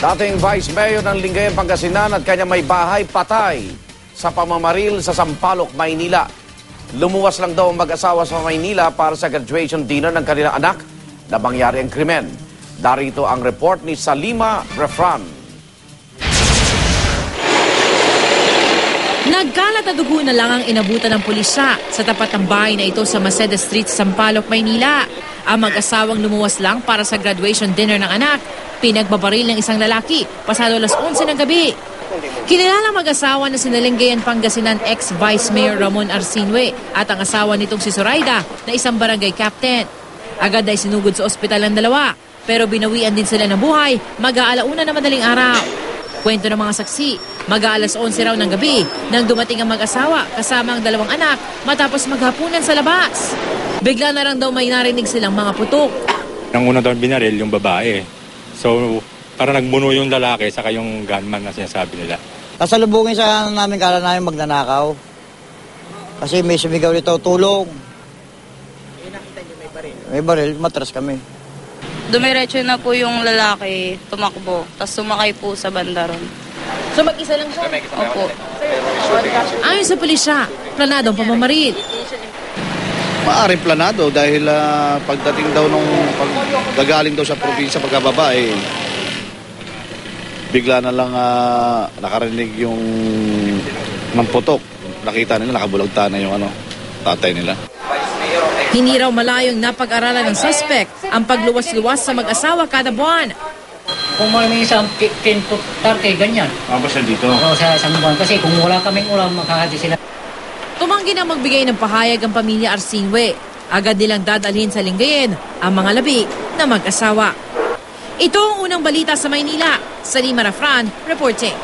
Dating Vice Mayor ng Lingayen, Pangasinan at kanya may bahay patay sa pamamaril sa Sampaloc, Maynila. Lumuwas lang daw ang mag-asawa sa Maynila para sa graduation dinner ng kanilang anak na mangyari ang krimen. Darito ang report ni Salima Refran. Nagkalat na dugo na lang ang inabutan ng pulisya sa tapat ng bahay na ito sa Mercedes Street, Sampaloc, Maynila. Ang mag-asawang lumuwas lang para sa graduation dinner ng anak, pinagbabaril ng isang lalaki pasado alas 11 ng gabi. Kilala mag-asawa na si Lingayen, Pangasinan ex-Vice Mayor Ramon Arsinue at ang asawa nitong si Zoraida na isang barangay captain. Agad ay sinugod sa ospital ang dalawa, pero binawian din sila ng buhay mag-aalauna na madaling araw. Kwento ng mga saksi, mag-aalas 11 raw ng gabi nang dumating ang mag-asawa kasama ang dalawang anak matapos maghapunan sa labas. Bigla na lang daw may narinig silang mga putok. Ang una daw binaril yung babae. So, para nagbuno yung lalaki saka yung gunman na sinasabi nila. Kasalubungin sa namin kala namin magnanakaw. Kasi may sumigaw dito, tulong. Nakita niyo may baril? May baril, matras kami. Dumiretso na po yung lalaki, tumakbo, tapos sumakay po sa banda ron. So mag-isa lang siya? Opo. Ayon sa pulisya, planadong pamamaril. Maaring planado dahil pagdating daw nung gagaling daw sa probinsya pagkababa bigla na lang nakarinig yung mamputok. Nakita nila nakabulagta na yung tatay nila. Hindi raw malayong napag-aralan ng suspect ang pagluwas-luwas sa mag-asawa kada buwan. Kung may isang 15 to 30, ganyan. Ako siya dito? Oo, sa isang buwan. Kasi kung wala kaming ulam, makakati sila. Tumanggi na magbigay ng pahayag ang pamilya Arsinue. Agad nilang dadalhin sa Lingayen ang mga labi na mag-asawa. Ito ang unang balita sa Maynila. Salima Refran, reporting.